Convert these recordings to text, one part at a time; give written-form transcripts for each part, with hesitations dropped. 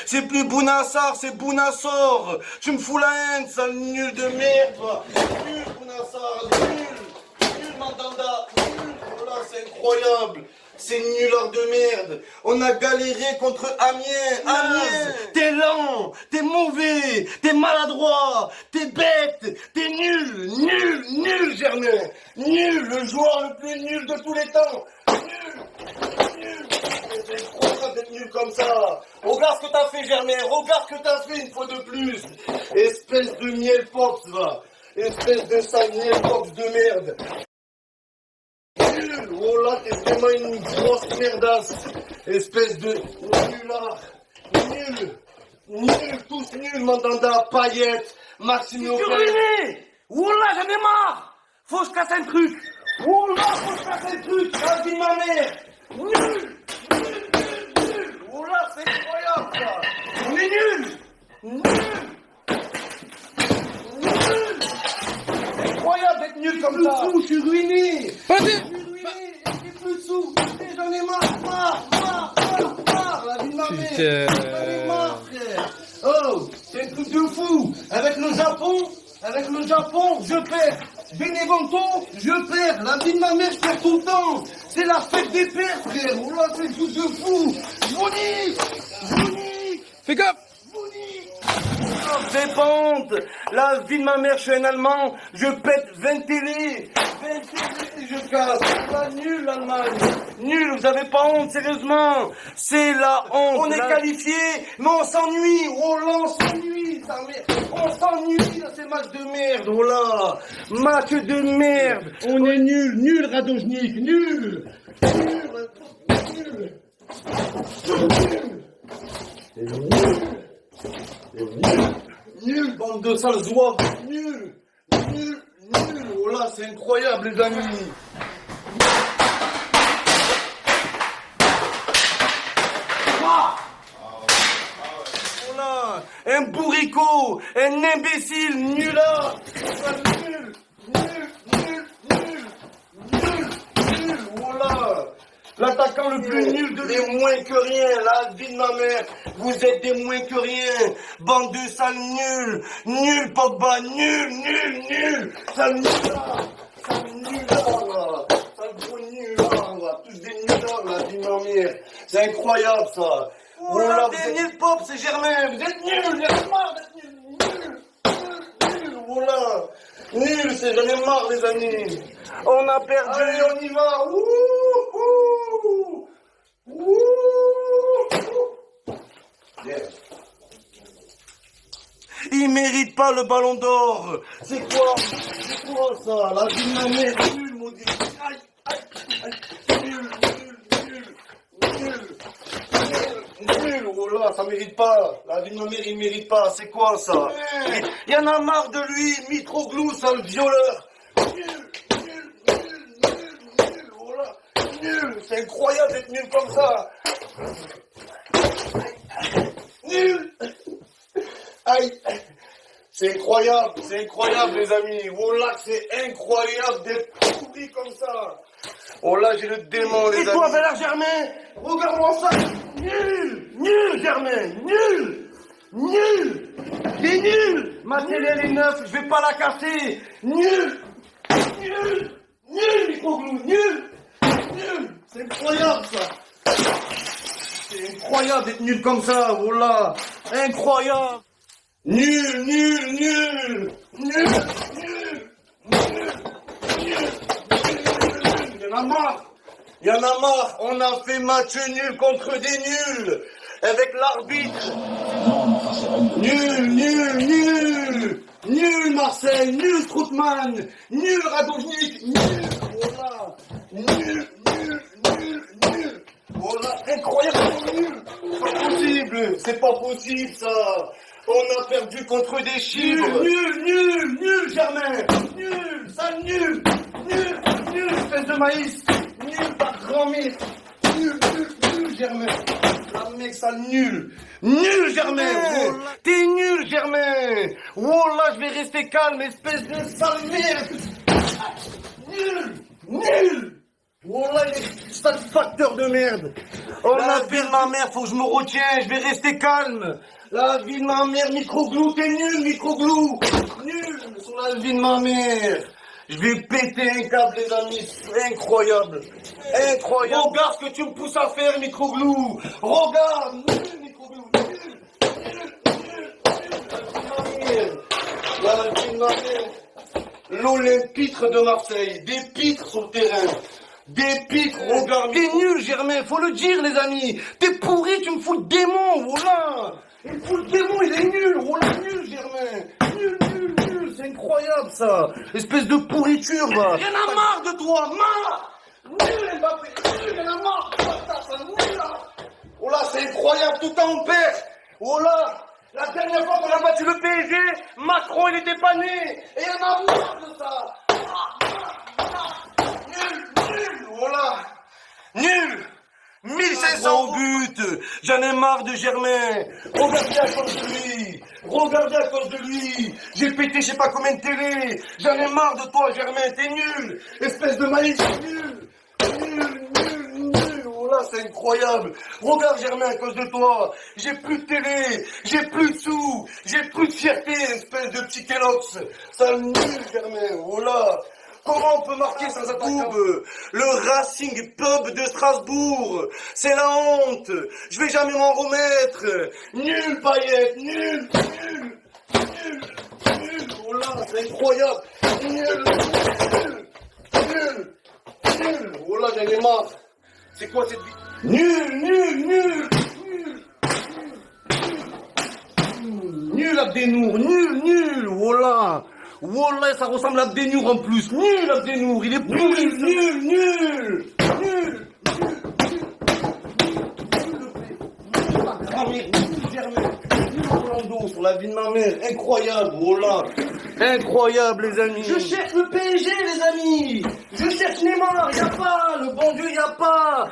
C'est plus Bounassar, c'est Bounassor. Tu me fous la haine, sale nul de merde, toi. Nul, Bounassar, nul, Mandanda, nul. Oh là, c'est incroyable. C'est nullard de merde. On a galéré contre Amiens. T'es lent, t'es mauvais, t'es maladroit, t'es bête, t'es nul, Germain. Nul, le joueur le plus nul de tous les temps. Nul. C'est incroyable d'être nul comme ça. Regarde ce que t'as fait, Germain. Regarde ce que t'as fait une fois de plus. Espèce de miel pops, va. Espèce de sale miel pops de merde. Nul. Oh là, t'es vraiment une grosse merdasse. Espèce de nullard. Nul, tous nuls, Mandanda, Payette, Maxime Lopez. Tu ruiné. Oh là, j'en ai marre. Faut que je casse un truc. Oh là, faut que je fasse un truc. La vie de ma mère. Nul. Oh là, c'est incroyable, ça. On est nuls. C'est incroyable d'être nul comme ça. Je suis ruiné. J'ai plus de sous. J'en ai marre. La vie de ma mère. J'en ai marre, frère. Oh, c'est un truc de fou. Avec le Japon, je perds. Benevento, je perds. La vie de ma mère, je perds tout le temps. C'est la fête des pères, frère. Oh là, c'est un truc de fou. Johnny. Fais gaffe. Dépente. La vie de ma mère, je suis un Allemand. Je pète 20 télés. 20 télés, je casse. Pas nul, l'Allemagne. Nul, vous avez pas honte, sérieusement. C'est la honte. On est qualifié, mais on s'ennuie. Oh là, on s'ennuie. On s'ennuie dans ces matchs de merde. Oh là. Match de merde. On est nul, Radojnik. Nul. Nul, bande de sales zouaves. Nul. Oh là, c'est incroyable, les amis. Oh là, un bourricot, un imbécile, nulard. Nul. Oh là. L'attaquant le plus nul de les moins que rien, la vie de ma mère, vous êtes des moins que rien, bande de sales nuls, nul Pogba, nul, sale nulard, sale gros nulard, tous des nullards, la vie de ma mère, c'est incroyable ça. Oh là, vous êtes nul pop, c'est Germain, vous êtes nuls, j'en ai marre d'être nul, oh là, nul, c'est j'en ai marre les amis. On a perdu. Allez, on y va. Yeah. Il mérite pas le ballon d'or. C'est quoi ça? La vie de ma mère, nul, maudit. Aïe. Nul. Oh là, ça mérite pas. La vie de ma mère, il mérite pas. C'est quoi ça? Il y en a marre de lui. Mitroglou, sale violeur. Nul, c'est incroyable d'être nul comme ça. Nul. Aïe. C'est incroyable les amis. Oh là, c'est incroyable d'être pourri comme ça. Oh là, j'ai le démon les amis. Et toi, Valère Germain, regarde-moi ça. Nul, Germain, nul. T'es nul. Ma télé elle est neuve, je vais pas la casser. Nul, Microglou, nul. C'est incroyable ça. C'est incroyable d'être nul comme ça, oh là. Incroyable. Nul. Il y en a marre. On a fait match nul contre des nuls. Avec l'arbitre. Nul Marseille, nul Strootman, nul Radojnik, nul. Oh là. Nul. Oh là, incroyable, nul. C'est pas possible ça. On a perdu contre des chiffres. Nul, Germain. Nul, espèce de maïs. Nul, par grand-mère. Nul, Germain. La mec, sale nul. Nul, Germain. Oh, t'es nul, Germain. Oh là, je vais rester calme, espèce de sale merde. Nul. Wallah, il est sale facteur de merde. Oh, la vie de ma mère, faut que je me retiens, je vais rester calme. La vie de ma mère, Microglou, t'es nul, Microglou. Nul sur la vie de ma mère. Je vais péter un câble, les amis, c'est incroyable. Incroyable. Regarde ce que tu me pousses à faire, Microglou. Regarde, nul, Microglou, nul. La vie de ma mère. L'Olympitre de Marseille, des pitres sur le terrain. Des pitres, regarde. T'es nul, Germain, faut le dire, les amis. T'es pourri, tu me fous le démon, voilà. Il me fout le démon, il est nul, voilà, nul, Germain. Nul, c'est incroyable, ça. Espèce de pourriture, va. Y'en a marre de toi, marre. Nul, Mbappé, nul, y'en a marre. Ça, nul, là. Oh là, c'est incroyable, tout le temps on perd. Oh là. La dernière fois qu'on a battu le PSG, Macron il était pas né. Et y'en a marre de ça. Nul, voilà. Nul. 1500 buts. J'en ai marre de Germain. Regardez à cause de lui. Regardez à cause de lui. J'ai pété je sais pas combien de télé. J'en ai marre de toi, Germain. T'es nul. Espèce de maïs. Nul. Oh là, c'est incroyable. Regarde, Germain, à cause de toi. J'ai plus de télé. J'ai plus de sous. J'ai plus de fierté, espèce de petit Kellogg's. Ça nul, Germain. Oh là. Comment on peut marquer sans attaquant? Le Racing Pub de Strasbourg. C'est la honte. Je vais jamais m'en remettre. Nul, Payet. Nul. Oh là, c'est incroyable. Nul. Oh là, j'en ai marre. C'est quoi cette vie? Nul. Nul, Abdenour. Nul. Voilà. Wallah, ça ressemble à Abdenour en plus. Nul, Abdenour. Il est pourri. Nul. Ma grand-mère, Germain. Rolando sur la vie de ma mère. Incroyable, voilà. Incroyable, les amis. Je cherche le PSG, les amis. Je cherche Neymar. Y'a pas. Le bon Dieu, y'a pas.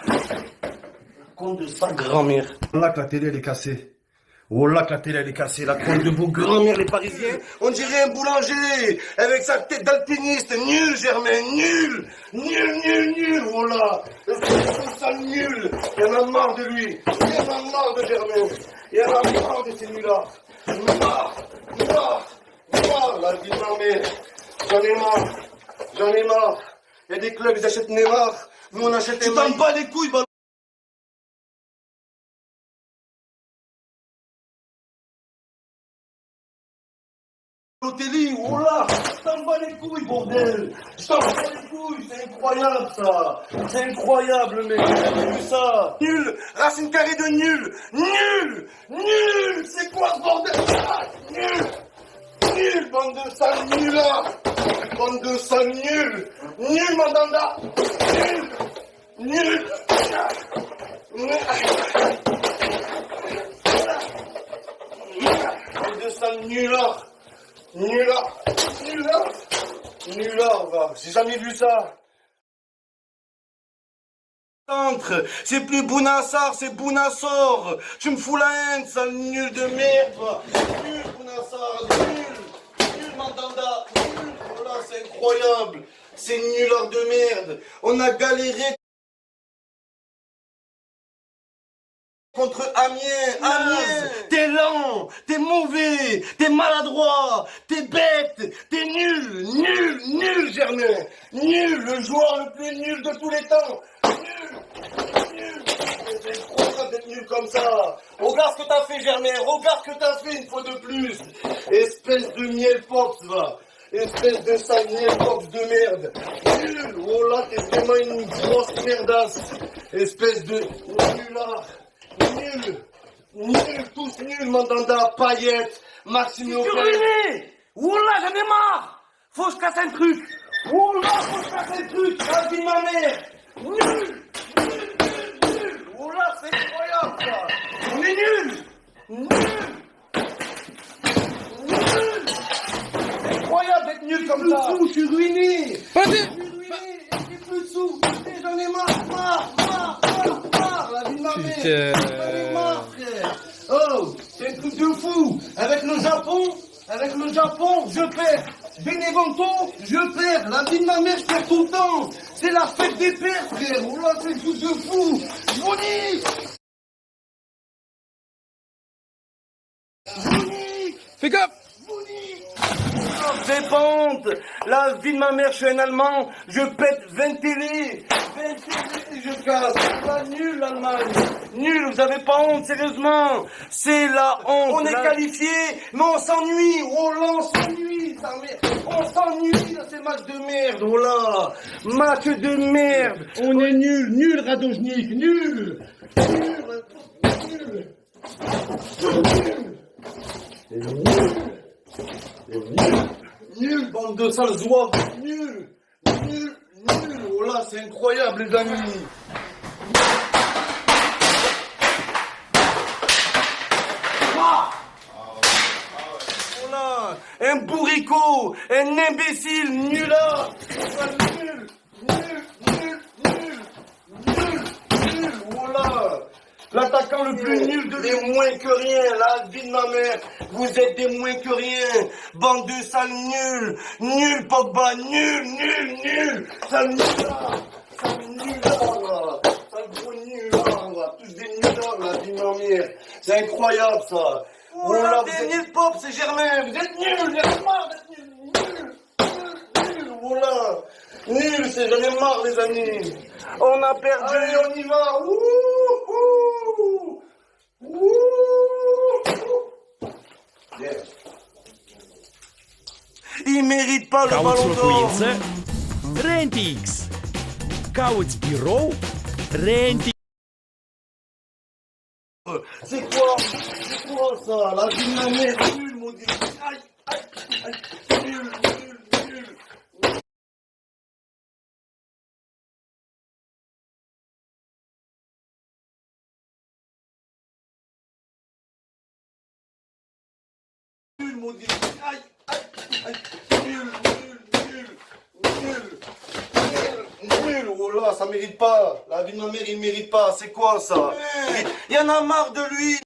Compte de sa grand-mère. Là que la télé elle est cassée. Oh là que la télé elle est cassée, la compte de vos grand-mères les Parisiens. On dirait un boulanger avec sa tête d'alpiniste. Nul, Germain, nul. Oh là, ça nul. Il y en a marre de lui. Il y en a marre de Germain. Il y en a marre de ces nuls-là. Marre. La vie de ma mère. J'en ai marre. Il y a des clubs, ils achètent Neymar. Nous on achète Neymar. Tu t'en bats les couilles, Balotelli, oh là, je t'en bats les couilles, bordel. Je t'en bats les couilles, c'est incroyable ça. C'est incroyable, mec, j'ai vu ça. Nul, racine carrée de nul. Nul, c'est quoi ce bordel? Nul, bande de sales nuls là. Bande de sales nuls. Nul, Mandanda. Nul. Bande de sales nuls là. Nulard, va. J'ai jamais vu ça. C'est plus Bounassar, c'est Bounassor. Tu me fous la haine, sale nul de merde, va. Nul, Bounassar, nul, Mandanda, nul. Oh là, c'est incroyable. C'est nulard de merde. On a galéré contre Amiens, t'es lent, t'es mauvais, t'es maladroit, t'es bête, t'es nul, Germain, nul, le joueur le plus nul de tous les temps, nul, c'est incroyable d'être nul comme ça, regarde ce que t'as fait, Germain, regarde ce que t'as fait une fois de plus, espèce de miel pops, va. Espèce de sale miel pops de merde, nul, oh là, t'es vraiment une grosse merdasse, espèce de nulard. Nul, tous nuls, Mandanda, Payet, Maxime Lopez. Wallah, j'en ai marre. Faut que je casse un truc. Wallah, faut que je casse un truc. La vie de ma mère. Nul. Wallah, c'est incroyable, ça. On est nuls. C'est incroyable d'être nul comme ça. Je suis ruiné. J'ai plus de sous. J'en ai marre. La vie de ma mère. J'en ai marre, frère. Oh, c'est un truc de fou. Avec le Japon, je perds. Benevento, je perds. La vie de ma mère, je perds tout le temps. C'est la fête des pères, frère. Oh là, c'est un truc de fou. Je vous dis. Fais gaffe! Des pentes. La vie de ma mère, je suis un Allemand. Je pète 20 télés. 20 télés, je casse. Pas nul, l'Allemagne. Nul, vous avez pas honte, sérieusement. C'est la honte. On est qualifié, mais on s'ennuie. Oh là, on s'ennuie. On s'ennuie dans ces matchs de merde. Oh là. Match de merde. On est nul. Nul, Radojnik. Nul. Nul. Nul. Nul. Nul, bande de sales zouaves. Nul. Nul. Nul. Oh là, c'est incroyable, les amis. Voilà, un bourricot, un imbécile, nulard, nul, nul, nul, nul, nul, nul, voilà. L'attaquant le plus nul de des moins que rien, la vie de ma mère, vous êtes des moins que rien, bande de sales nuls, nul Pogba, nul, sale nulard, sale gros nulard, tous des nulards, la vie de ma mère, c'est incroyable ça. Oh là, vous êtes nuls pop, c'est Germain, vous êtes nuls, j'en ai marre d'être nuls, voilà, nuls, c'est j'en ai marre les amis, on a perdu, allez on y va, yeah. Il mérite pas le Cauți ballon d'or. locuință? Rentix. Cauți birou? Rentix. C'est quoi ça? La vie de ma mère, nul, maudit. Aïe, nul. Nul, maudit. Aïe, nul. Nul, oh là, ça mérite pas. La vie de ma mère, il mérite pas. C'est quoi ça? Il y en a marre de lui.